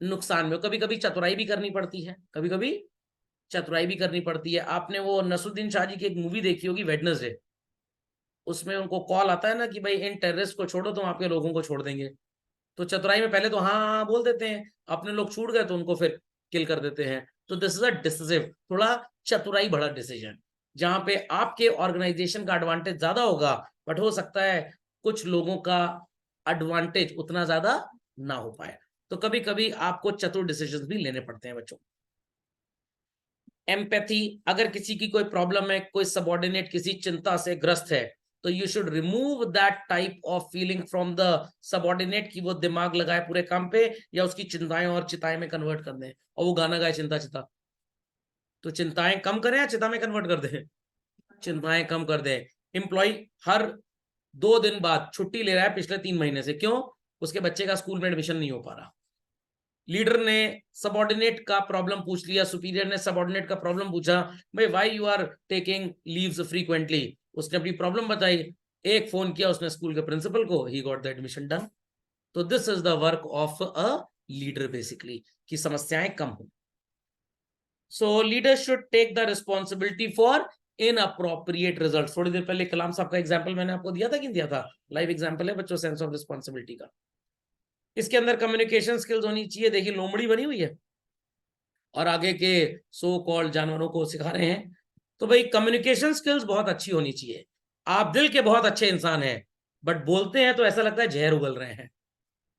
नुकसान में। कभी कभी चतुराई भी करनी पड़ती है, कभी कभी चतुराई भी करनी पड़ती है। आपने वो नसरुद्दीन शाह जी की एक मूवी देखी होगी, वेडनेसडे। उसमें उनको कॉल आता है ना कि भाई इन टेररिस्ट को छोड़ो, तुम आपके लोगों को छोड़ देंगे। तो चतुराई में पहले तो हाँ हाँ बोल देते हैं, अपने लोग छूट गए तो उनको फिर किल कर देते हैं। तो दिस इज अ डिसिसिव, थोड़ा चतुराई भरा डिसीजन, जहां पे आपके ऑर्गेनाइजेशन का एडवांटेज ज्यादा होगा, बट हो सकता है कुछ लोगों का एडवांटेज उतना ज्यादा ना हो पाए। तो कभी कभी आपको चतुर डिसीजन भी लेने पड़ते हैं बच्चों। एम्पैथी, अगर किसी की कोई प्रॉब्लम है, कोई सबॉर्डिनेट किसी चिंता से ग्रस्त है, तो you should remove that type of feeling from the subordinate, कि वो दिमाग लगाए पूरे काम पे या उसकी चिंताएं और चिताएं में कन्वर्ट कर दें, और वो गाना गाए चिंता चिता। तो चिंताएं कम करें या चिता में कन्वर्ट कर दें? चिंताएं कम कर दें। एम्प्लॉय हर 2 दिन बाद छुट्टी ले रहा है पिछले 3 महीने से, क्यों? उसके बच्चे का स्कूल में एडमिशन नहीं हो पा रहा। लीडर ने सबॉर्डिनेट का प्रॉब्लम पूछ लिया, सुपीरियर ने सबॉर्डिनेट का प्रॉब्लम पूछा, भाई why you are taking leaves frequently. उसने अपनी प्रॉब्लम बताई, एक फोन किया उसने स्कूल के प्रिंसिपल को, he got the admission done. तो this is the work of a leader basically, कि समस्याएं कम हो। So leader should take the responsibility for inappropriate result. थोड़ी देर पहले कलाम साहब का एग्जाम्पल मैंने आपको दिया था कि नहीं दिया था? लाइव एग्जाम्पल है बच्चों, सेंस ऑफ रिस्पॉन्सिबिलिटी का। इसके अंदर कम्युनिकेशन स्किल्स होनी चाहिए। देखिए लोमड़ी बनी हुई है और आगे के सो कॉल्ड जानवरों को सिखा रहे हैं। तो भाई कम्युनिकेशन स्किल्स बहुत अच्छी होनी चाहिए। आप दिल के बहुत अच्छे इंसान हैं, बट बोलते हैं तो ऐसा लगता है जहर उगल रहे हैं।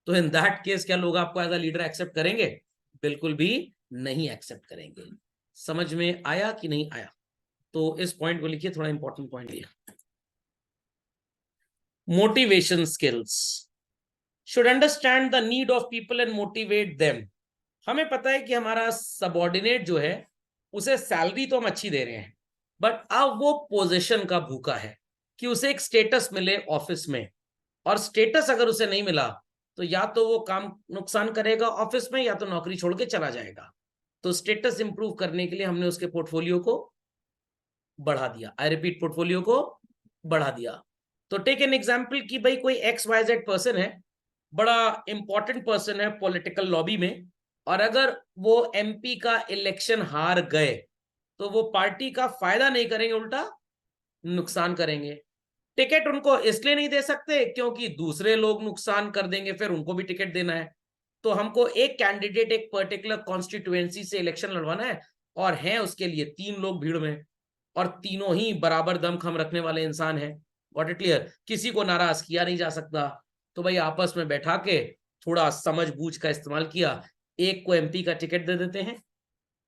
तो इन दैट केस क्या लोग आपको एज अ लीडर एक्सेप्ट करेंगे? बिल्कुल भी नहीं एक्सेप्ट करेंगे। समझ में आया कि नहीं आया? तो इस पॉइंट को लिखिए, थोड़ा इंपॉर्टेंट पॉइंट है। Motivation skills should understand the need of people and motivate them. हमें पता है कि हमारा सबॉर्डिनेट जो है, उसे सैलरी तो हम अच्छी दे रहे हैं, बट अब वो पोजीशन का भूखा है कि उसे एक स्टेटस मिले ऑफिस में। और स्टेटस अगर उसे नहीं मिला तो या तो वो काम नुकसान करेगा ऑफिस में, या तो नौकरी छोड़ के चला जाएगा। तो स्टेटस इंप्रूव करने के लिए हमने उसके पोर्टफोलियो को बढ़ा दिया। आई रिपीट, पोर्टफोलियो को बढ़ा दिया। तो टेक एन एग्जाम्पल कि भाई कोई XYZ पर्सन है, बड़ा इंपॉर्टेंट पर्सन है पॉलिटिकल लॉबी में, और अगर वो MP का इलेक्शन हार गए तो वो पार्टी का फायदा नहीं करेंगे, उल्टा नुकसान करेंगे। टिकट उनको इसलिए नहीं दे सकते क्योंकि दूसरे लोग नुकसान कर देंगे, फिर उनको भी टिकट देना है। तो हमको एक कैंडिडेट एक पर्टिकुलर कॉन्स्टिट्यूएंसी से इलेक्शन लड़वाना है, और हैं उसके लिए 3 लोग भीड़ में, और तीनों ही बराबर दमखम रखने वाले इंसान हैं। Got it clear? किसी को नाराज किया नहीं जा सकता। तो भाई आपस में बैठा के थोड़ा समझ बूझ का इस्तेमाल किया, एक को MP का टिकट दे देते हैं,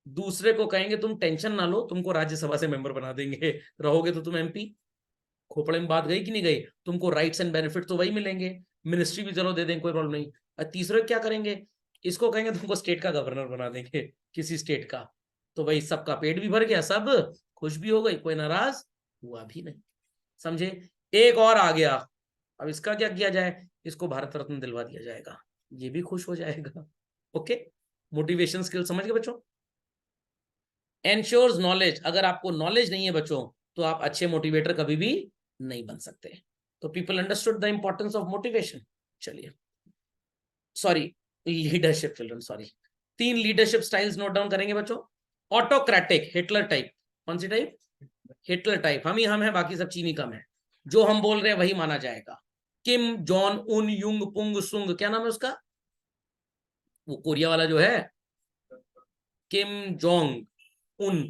दूसरे को कहेंगे तुम टेंशन ना लो, तुमको राज्यसभा से मेंबर बना देंगे, रहोगे तो तुम MP। खोपड़े में बात गई कि नहीं गई? तुमको राइट्स एंड बेनिफिट तो वही मिलेंगे, मिनिस्ट्री भी चलो दे देंगे, कोई प्रॉब्लम नहीं। और तीसरे क्या करेंगे? इसको कहेंगे तुमको स्टेट का गवर्नर बना देंगे, किसी स्टेट का। तो भाई सबका पेट भी भर गया, सब खुश भी हो गई, कोई नाराज हुआ भी नहीं। समझे? एक और आ गया, अब इसका क्या किया जाए? इसको भारत रत्न दिलवा दिया जाएगा, ये भी खुश हो जाएगा। ओके, मोटिवेशन स्किल समझ गए बच्चों? एंश्योर्स नॉलेज, अगर आपको नॉलेज नहीं है बच्चों, तो आप अच्छे मोटिवेटर कभी भी नहीं बन सकते। तो people understood the importance of motivation. चलिए, sorry, leadership children, sorry. 3 leadership styles note down करेंगे बच्चों। Autocratic, Hitler type. कौन सी टाइप? Hitler type. हम ही हम है, बाकी सब चीनी कम है। जो हम बोल रहे हैं वही माना जाएगा। किम जॉन उन युंग पुंग सुंग, क्या नाम है उसका, वो कोरिया वाला जो है, किम जोंग उन।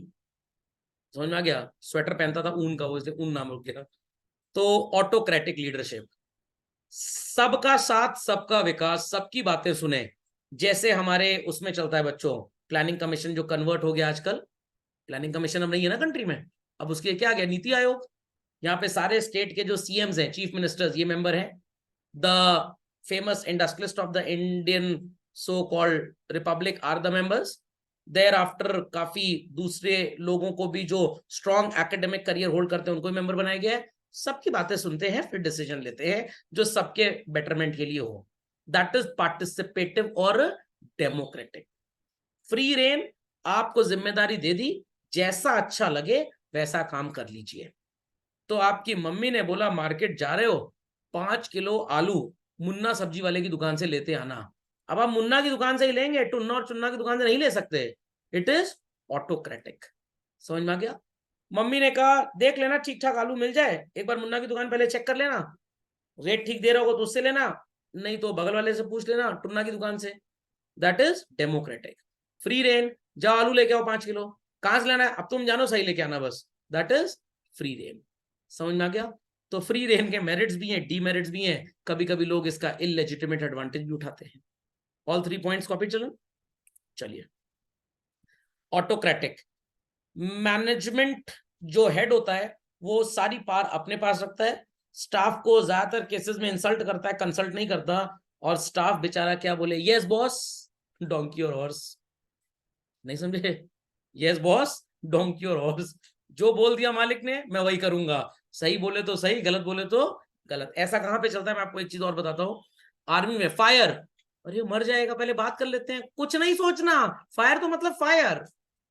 समझ में आ गया? स्वेटर पहनता था ऊन का, वो इसलिए ऊन नाम हो गया। तो ऑटोक्रेटिक लीडरशिप, सबका साथ सबका विकास, सबकी बातें सुने। जैसे हमारे उसमें चलता है बच्चों, प्लानिंग कमीशन जो कन्वर्ट हो गया आजकल। प्लानिंग कमीशन अब नहीं है ना कंट्री में, अब उसके क्या आ गया? नीति आयोग। यहाँ पे सारे स्टेट के जो CMs हैं, चीफ मिनिस्टर्स, ये मेंबर हैं। The famous industrialist of the Indian so called republic are the members. Thereafter काफी दूसरे लोगों को भी जो स्ट्रॉन्ग एकेडमिक करियर होल्ड करते हैं उनको मेंबर बनाया गया है। सबकी बातें सुनते हैं, फिर डिसीजन लेते हैं जो सबके बेटरमेंट के लिए हो। दैट इज पार्टिसिपेटिव और डेमोक्रेटिक। फ्री रेन, आपको जिम्मेदारी दे दी, जैसा अच्छा लगे वैसा काम कर लीजिए। तो आपकी मम्मी ने बोला मार्केट जा रहे हो, 5 किलो आलू मुन्ना सब्जी वाले की दुकान से लेते आना। अब आप मुन्ना की दुकान से ही लेंगे, टुन्ना और चुन्ना की दुकान से नहीं ले सकते। It is autocratic. समझ में आ गया? मम्मी ने कहा देख लेना ठीक ठाक आलू मिल जाए, एक बार मुन्ना की दुकान पहले चेक कर लेना, रेट ठीक दे रहा होगा तो उससे लेना, नहीं तो बगल वाले से पूछ लेना, टुन्ना की दुकान से। That is democratic. Free rein, जाओ आलू लेके आओ 5 किलो, कहां से लेना है अब तुम जानो, सही लेके आना बस। That is free rein. समझ में आ गया? तो फ्री रेन के मेरिट्स भी हैं, डीमेरिट्स भी हैं, कभी कभी लोग इसका इलेजिटिमेट एडवांटेज भी उठाते हैं। ऑल 3 पॉइंट्स कॉपी चलो। चलिए, ऑटोक्रेटिक मैनेजमेंट जो हेड होता है वो सारी पावर अपने पास रखता है, स्टाफ को ज्यादातर केसेस में इंसल्ट करता है, कंसल्ट नहीं करता, और स्टाफ बेचारा क्या बोले, यस बॉस, डोंकी और हॉर्स। नहीं समझे? यस बॉस, डोंकी और हॉर्स, जो बोल दिया मालिक ने मैं वही करूंगा, सही बोले तो सही, गलत बोले तो गलत। ऐसा कहां पे चलता है मैं आपको एक चीज और बताता हूं। आर्मी में फायर, अरे मर जाएगा पहले बात कर लेते हैं, कुछ नहीं सोचना, फायर तो मतलब फायर।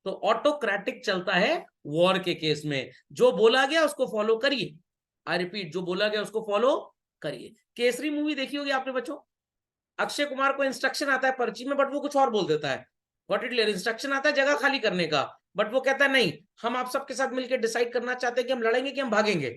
तो ऑटोक्रेटिक चलता है वॉर के केस में, जो बोला गया उसको फॉलो करिए। आई रिपीट, जो बोला गया उसको फॉलो करिए। केसरी मूवी देखी होगी आपने बच्चों, अक्षय कुमार को इंस्ट्रक्शन आता है पर्ची में, बट वो कुछ और बोल देता है। व्हाट इट क्लियर, इंस्ट्रक्शन आता है जगह खाली करने का, बट वो कहता है नहीं, हम आप सबके साथ मिलकर डिसाइड करना चाहते हैं कि हम लड़ेंगे कि हम भागेंगे।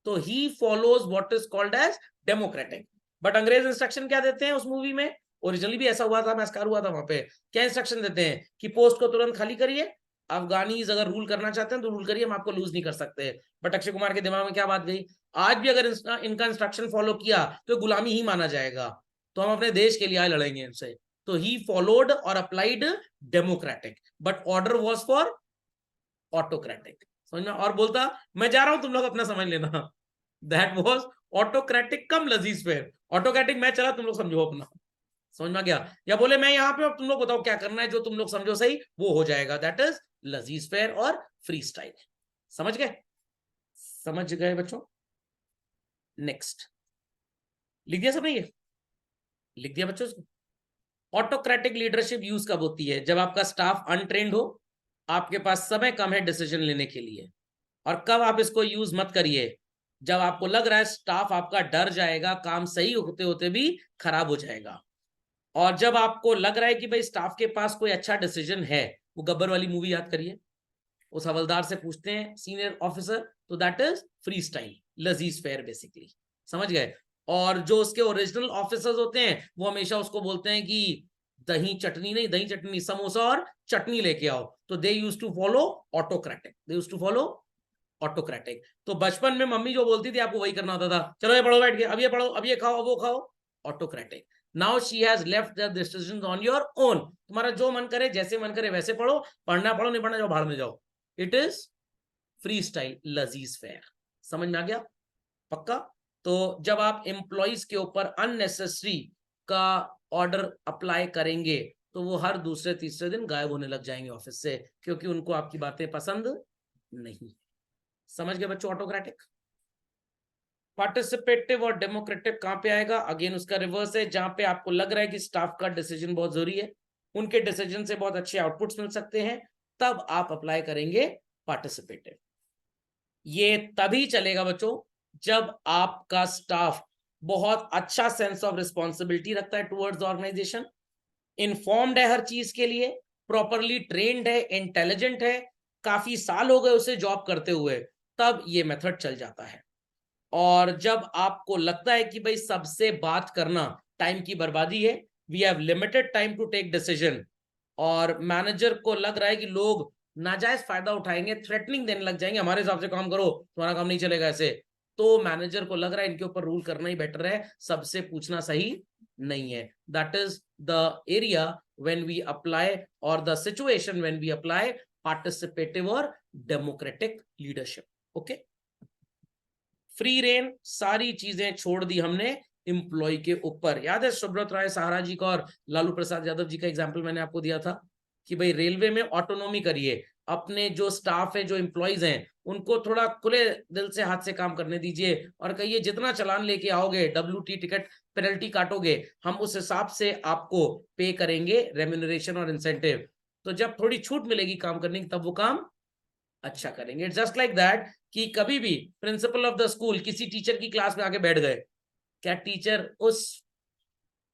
तो he follows what is called as democratic. But अंग्रेज इंस्ट्रक्शन क्या देते हैं उस मूवी में, ओरिजिनली भी ऐसा हुआ था, मैस्कार हुआ था वहां पे, क्या इंस्ट्रक्शन देते हैं कि पोस्ट को तुरंत खाली करिए, अफगानीज अगर रूल करना चाहते हैं तो रूल करिए, हम आपको लूज नहीं कर सकते। बट अक्षय कुमार के दिमाग में क्या बात गई, आज भी अगर इनका इंस्ट्रक्शन फॉलो किया तो गुलामी ही माना जाएगा, तो हम अपने देश के लिए आए लड़ेंगे इनसे। तो ही फॉलोड और applied democratic, but order was for autocratic. समझ में? और बोलता मैं जा रहा हूं, तुम लोग अपना समझ लेना। दैट वॉज ऑटोक्रेटिक कम लजीज फेयर। ऑटोक्रेटिक मैं चला, तुम लोग समझो अपना। समझ में गया? या बोले मैं यहां पे, अब तुम लोग बताओ क्या करना है, जो तुम लोग समझो सही वो हो जाएगा। दैट इज लजीज फेयर और फ्री स्टाइल। समझ गए? समझ गए बच्चों? नेक्स्ट, लिख दिया सबने? ये लिख दिया बच्चों इसको? ऑटोक्रेटिक लीडरशिप यूज कब होती है? जब आपका स्टाफ अनट्रेंड हो, आपके पास समय कम है डिसीजन लेने के लिए। और कब आप इसको यूज मत करिए? जब आपको लग रहा है स्टाफ आपका डर जाएगा, काम सही होते होते भी खराब हो जाएगा। और जब आपको लग रहा है कि भाई स्टाफ के पास कोई अच्छा डिसीजन है, वो गब्बर वाली मूवी याद करिए, उस हवलदार से पूछते हैं सीनियर ऑफिसर, तो दैट इज फ्री स्टाइल, लजीज फेयर बेसिकली। समझ गए? और जो उसके ओरिजिनल ऑफिसर्स होते हैं वो हमेशा उसको बोलते हैं कि दही चटनी नहीं, दही चटनी समोसा और चटनी लेके आओ। तो they use to follow autocratic, they use to follow autocratic. तो बचपन में मम्मी जो बोलती थी आपको वही करना होता था, चलो ये पढ़ो बैठ के, अब ये पढ़ो, अब ये खाओ, अब वो खाओ, autocratic. Now she has left the decisions on your own, तुम्हारा जो मन करे, जैसे मन करे वैसे पढ़ो, पढ़ना पढ़ो, नहीं पढ़ना जाओ भाड़ में जाओ। इट इज फ्री स्टाइल, लजीज फेयर। समझ में आ गया? पक्का? तो जब आप एम्प्लॉइज के ऊपर अननेसेसरी का ऑर्डर अप्लाई करेंगे तो वो हर दूसरे तीसरे दिन गायब होने लग जाएंगे ऑफिस से, क्योंकि उनको आपकी बातें पसंद नहीं। समझ गए बच्चों? ऑटोक्रेटिक। पार्टिसिपेटिव और डेमोक्रेटिक कहां पे आएगा? अगेन उसका रिवर्स है, जहां पे आपको लग रहा है कि स्टाफ का डिसीजन बहुत जरूरी है, उनके डिसीजन से बहुत अच्छे आउटपुट्स मिल सकते हैं, तब आप अप्लाई करेंगे पार्टिसिपेटिव। ये तभी चलेगा बच्चों जब आपका स्टाफ बहुत अच्छा सेंस ऑफ रिस्पॉन्सिबिलिटी रखता है टुवर्ड्स ऑर्गेनाइजेशन, इन्फॉर्म्ड है हर चीज के लिए, प्रॉपरली ट्रेन्ड है, इंटेलिजेंट है, काफी साल हो गए उसे जॉब करते हुए, तब ये मेथड चल जाता है। और जब आपको लगता है कि भाई सबसे बात करना टाइम की बर्बादी है, we have limited time to take decision, और मैनेजर को लग रहा है कि लोग नाजायज फायदा उठाएंगे, थ्रेटनिंग देने लग जाएंगे, हमारे हिसाब से काम करो, तुम्हारा काम नहीं चलेगा ऐसे, तो मैनेजर को लग रहा है इनके ऊपर रूल करना ही बेटर है, सबसे पूछना सही नहीं है। That is the area when we apply, और the situation when we apply participative और democratic leadership. Okay, free rein, सारी चीजें छोड़ दी हमने एम्प्लॉय के ऊपर। याद है सुब्रत राय सहारा जी का और लालू प्रसाद यादव जी का एग्जाम्पल मैंने आपको दिया था कि भाई रेलवे में ऑटोनॉमी करिए, अपने जो स्टाफ है, जो एम्प्लॉयज हैं, उनको थोड़ा खुले दिल से हाथ से काम करने दीजिए, और कहिए जितना चालान लेके आओगे, WT टिकट पेनल्टी काटोगे, हम उस हिसाब से आपको पे करेंगे रेम्यूनरेशन और इंसेंटिव। तो जब थोड़ी छूट मिलेगी काम करने की, तब वो काम अच्छा करेंगे। जस्ट लाइक दैट कि कभी भी प्रिंसिपल ऑफ द स्कूल किसी टीचर की क्लास में आके बैठ गए, क्या टीचर उस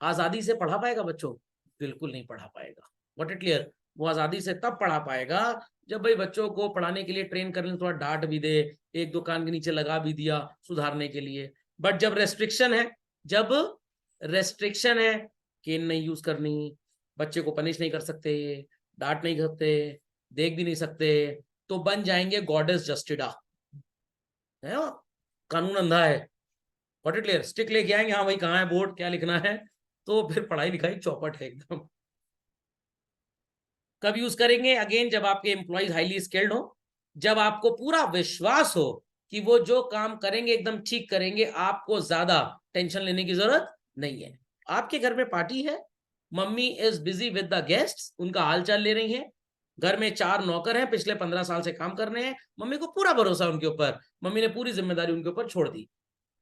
आजादी से पढ़ा पाएगा बच्चों? बिल्कुल नहीं पढ़ा पाएगा। What it clear? वो आजादी से तब पढ़ा पाएगा जब भाई बच्चों को पढ़ाने के लिए ट्रेन करने, थोड़ा डांट भी दे, एक दो कान के नीचे लगा भी दिया सुधारने के लिए। बट जब रेस्ट्रिक्शन है, केन नहीं यूज करनी, बच्चे को पनिश नहीं कर सकते, डांट नहीं सकते, देख भी नहीं सकते, तो बन जाएंगे गॉडेस जस्टिडा, है ना? कानून अंधा है। What it clear? स्टिक लेके आएंगे, हाँ भाई कहाँ है बोर्ड, क्या लिखना है, तो फिर पढ़ाई लिखाई चौपट है एकदम। कब यूज करेंगे? अगेन जब आपके एम्प्लॉइज हाईली स्किल्ड हो, जब आपको पूरा विश्वास हो कि वो जो काम करेंगे एकदम ठीक करेंगे, आपको ज्यादा टेंशन लेने की जरूरत नहीं है। आपके घर में पार्टी है, mummy is busy with the guests, उनका हालचाल ले रही है, घर में 4 नौकर हैं, पिछले 15 साल से काम कर रहे हैं, मम्मी को पूरा भरोसा उनके ऊपर, मम्मी ने पूरी जिम्मेदारी उनके ऊपर छोड़ दी।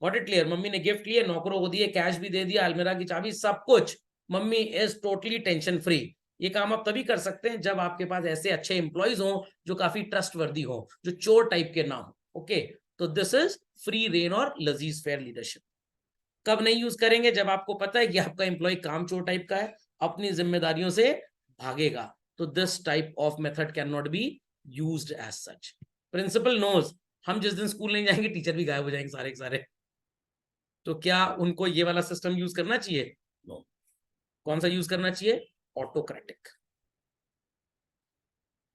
What it clear? मम्मी ने गिफ्ट लिए, नौकरों को दिए, कैश भी दे दिया, अलमीरा की चाबी, सब कुछ। Mummy is totally tension free. ये काम आप तभी कर सकते हैं जब आपके पास ऐसे अच्छे एम्प्लॉइज हो जो काफी ट्रस्टवर्दी हो, जो चोर टाइप के ना हो। ओके, तो दिस इज फ्री रेन और लजीज फेयर लीडरशिप। कब नहीं यूज करेंगे? जब आपको पता है कि आपका एम्प्लॉय काम चोर टाइप का है, अपनी जिम्मेदारियों से भागेगा, तो this type of method can not be used as such. Principle knows, हम जिस दिन स्कूल नहीं जाएंगे टीचर भी गायब हो जाएंगे सारे के सारे, तो क्या उनको ये वाला सिस्टम यूज करना चाहिए? नो। कौन सा यूज करना चाहिए? ऑटोक्रेटिक।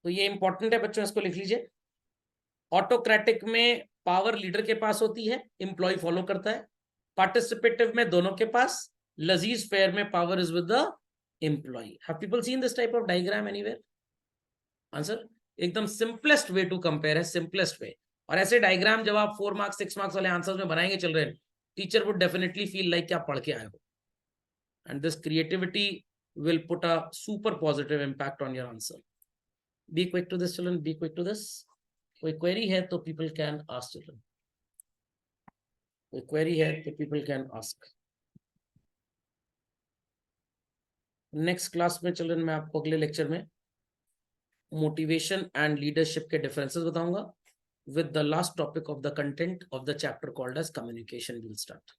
तो ये इंपॉर्टेंट है बच्चों, इसको लिख लीजिए। ऑटोक्रेटिक में पावर लीडर के पास होती है, एम्प्लॉय फॉलो करता है। पार्टिसिपेटिव में दोनों के पास। लजीज फेयर में power is with the employ. Have people seen this type of diagram anywhere? Answer एकदम सिंपलेस्ट वे टू कंपेयर है, सिंपलेस्ट वे। और ऐसे डायग्राम जब आप 4 मार्क्स 6 मार्क्स वाले आंसर्स में बनाएंगे children, teacher would definitely feel like क्या पढ़ के आए हो, and this creativity will put a super positive impact on your answer. Be quick to this children, be quick to this. कोई query है तो people can ask children. कोई query है तो people can ask. Next class में children मैं आपको अगले लेक्चर में मोटिवेशन एंड लीडरशिप के डिफरेंसेस बताऊंगा, with the last topic of the content of the chapter called as communication will start.